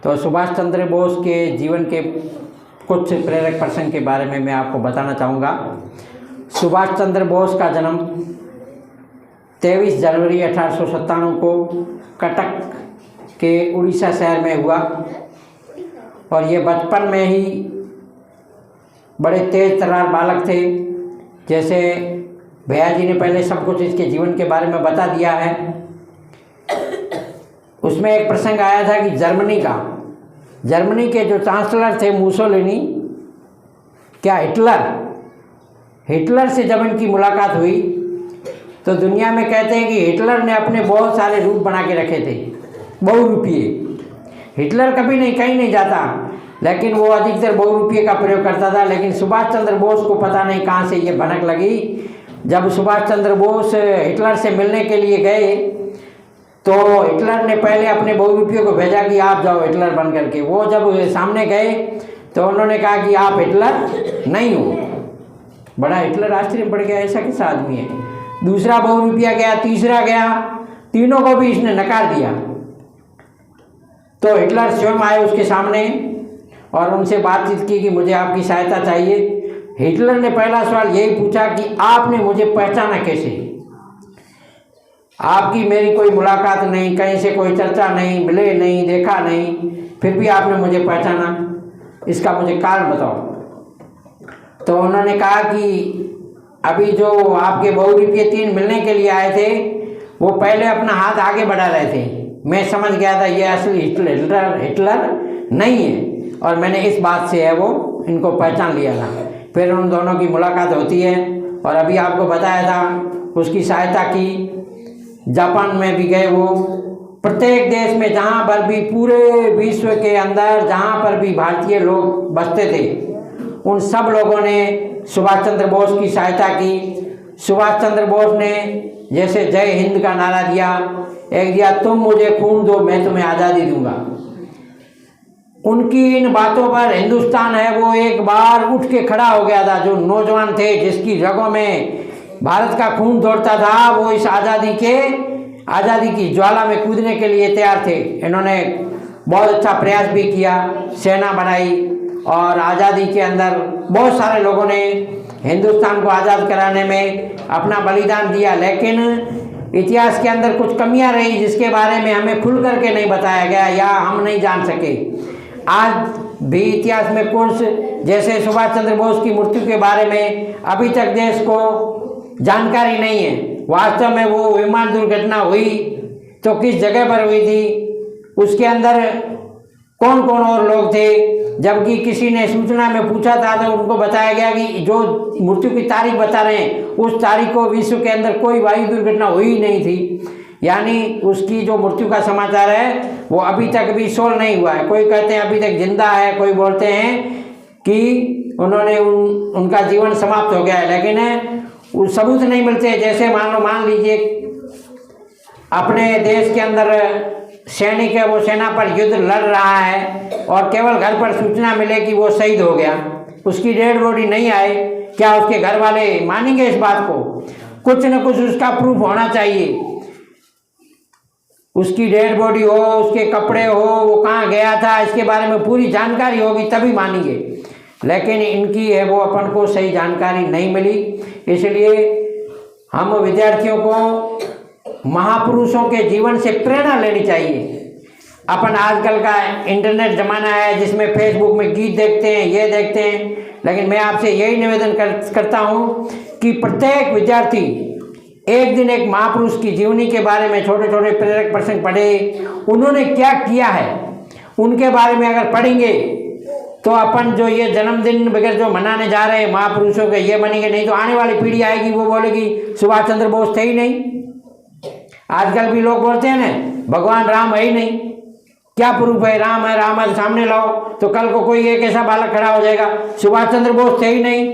तो सुभाष चंद्र बोस के जीवन के कुछ प्रेरक प्रसंग के बारे में मैं आपको बताना चाहूँगा। सुभाष चंद्र बोस का जन्म 23 जनवरी 1897 को कटक के उड़ीसा शहर में हुआ और ये बचपन में ही बड़े तेज तर्रार बालक थे। जैसे भैया जी ने पहले सब कुछ इसके जीवन के बारे में बता दिया है। उसमें एक प्रसंग आया था कि जर्मनी के जो चांसलर थे मुसोलिनी, क्या हिटलर से जब इनकी मुलाकात हुई तो दुनिया में कहते हैं कि हिटलर ने अपने बहुत सारे रूप बना के रखे थे, बहुरूपीय। हिटलर कभी नहीं कहीं नहीं जाता, लेकिन वो अधिकतर बहुरूपीय का प्रयोग करता था। लेकिन सुभाष चंद्र बोस को पता नहीं कहाँ से ये भनक लगी। जब सुभाष चंद्र बोस हिटलर से मिलने के लिए गए तो हिटलर ने पहले अपने बहुरूपियों को भेजा कि आप जाओ हिटलर बन करके। वो जब सामने गए तो उन्होंने कहा कि आप हिटलर नहीं हो। बड़ा हिटलर आश्चर्य में पड़ गया, ऐसा किस आदमी है। दूसरा बहुरूपिया गया, तीसरा गया, तीनों को भी इसने नकार दिया। तो हिटलर स्वयं आए उसके सामने और उनसे बातचीत की कि मुझे आपकी सहायता चाहिए। हिटलर ने पहला सवाल यही पूछा कि आपने मुझे पहचाना कैसे? आपकी मेरी कोई मुलाकात नहीं, कहीं से कोई चर्चा नहीं, मिले नहीं, देखा नहीं, फिर भी आपने मुझे पहचाना, इसका मुझे कारण बताओ। तो उन्होंने कहा कि अभी जो आपके बहुरूपीय 3 मिलने के लिए आए थे वो पहले अपना हाथ आगे बढ़ा रहे थे। मैं समझ गया था ये असली हिटलर नहीं है और मैंने इस बात से है वो इनको पहचान लिया था। फिर उन दोनों की मुलाकात होती है और अभी आपको बताया था उसकी सहायता की। जापान में भी गए वो। प्रत्येक देश में जहाँ पर भी पूरे विश्व के अंदर जहाँ पर भी भारतीय लोग बसते थे उन सब लोगों ने सुभाष चंद्र बोस की सहायता की। सुभाष चंद्र बोस ने जैसे जय हिंद का नारा दिया, एक दिया तुम मुझे खून दो मैं तुम्हें आज़ादी दूंगा। उनकी इन बातों पर हिंदुस्तान है वो एक बार उठ के खड़ा हो गया था। जो नौजवान थे जिसकी रगों में भारत का खून दौड़ता था वो इस आज़ादी की ज्वाला में कूदने के लिए तैयार थे। इन्होंने बहुत अच्छा प्रयास भी किया, सेना बनाई और आज़ादी के अंदर बहुत सारे लोगों ने हिंदुस्तान को आज़ाद कराने में अपना बलिदान दिया। लेकिन इतिहास के अंदर कुछ कमियां रही जिसके बारे में हमें खुल करके नहीं बताया गया या हम नहीं जान सके। आज भी इतिहास में कुछ जैसे सुभाष चंद्र बोस की मृत्यु के बारे में अभी तक देश को जानकारी नहीं है। वास्तव में वो विमान दुर्घटना हुई तो किस जगह पर हुई थी, उसके अंदर कौन कौन और लोग थे। जबकि किसी ने सूचना में पूछा था तो उनको बताया गया कि जो मृत्यु की तारीख बता रहे हैं उस तारीख को विश्व के अंदर कोई वायु दुर्घटना हुई नहीं थी। यानी उसकी जो मृत्यु का समाचार है वो अभी तक भी सोल्व नहीं हुआ है। कोई कहते हैं अभी तक जिंदा है, कोई बोलते हैं कि उन्होंने उनका जीवन समाप्त हो गया है, लेकिन सबूत नहीं मिलते। जैसे मान लीजिए अपने देश के अंदर सैनिक है, वो सेना पर युद्ध लड़ रहा है और केवल घर पर सूचना मिले कि वो शहीद हो गया, उसकी डेड बॉडी नहीं आए, क्या उसके घर वाले मानेंगे इस बात को? कुछ न कुछ उसका प्रूफ होना चाहिए। उसकी डेड बॉडी हो, उसके कपड़े हो, वो कहाँ गया था, इसके बारे में पूरी जानकारी होगी तभी मानेंगे। लेकिन इनकी है वो अपन को सही जानकारी नहीं मिली। इसलिए हम विद्यार्थियों को महापुरुषों के जीवन से प्रेरणा लेनी चाहिए। अपन आजकल का इंटरनेट ज़माना है जिसमें फेसबुक में गीत देखते हैं, ये देखते हैं, लेकिन मैं आपसे यही निवेदन करता हूँ कि प्रत्येक विद्यार्थी एक दिन एक महापुरुष की जीवनी के बारे में छोटे छोटे प्रेरक प्रसंग पढ़े, उन्होंने क्या किया है उनके बारे में अगर पढ़ेंगे तो अपन जो ये जन्मदिन वगैरह जो मनाने जा रहे हैं महापुरुषों के ये बनेंगे। नहीं तो आने वाली पीढ़ी आएगी वो बोलेगी सुभाष चंद्र बोस थे ही नहीं। आजकल भी लोग बोलते हैं ना भगवान राम है ही नहीं, क्या प्रूफ है? राम है सामने लाओ तो कल को कोई एक ऐसा बालक खड़ा हो जाएगा सुभाष चंद्र बोस थे ही नहीं,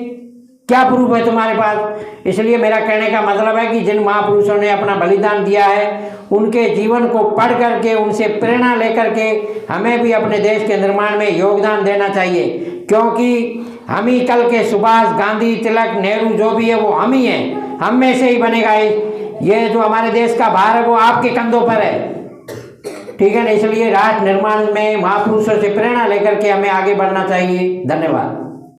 क्या प्रूफ है तुम्हारे पास? इसलिए मेरा कहने का मतलब है कि जिन महापुरुषों ने अपना बलिदान दिया है उनके जीवन को पढ़ करके उनसे प्रेरणा लेकर के हमें भी अपने देश के निर्माण में योगदान देना चाहिए। क्योंकि हम ही कल के सुभाष, गांधी, तिलक, नेहरू जो भी है वो हम ही हैं, हम में से ही बनेगा। ये जो हमारे देश का भार है वो आपके कंधों पर है। ठीक है ना। इसलिए राष्ट्र निर्माण में महापुरुषों से प्रेरणा लेकर के हमें आगे बढ़ना चाहिए। धन्यवाद।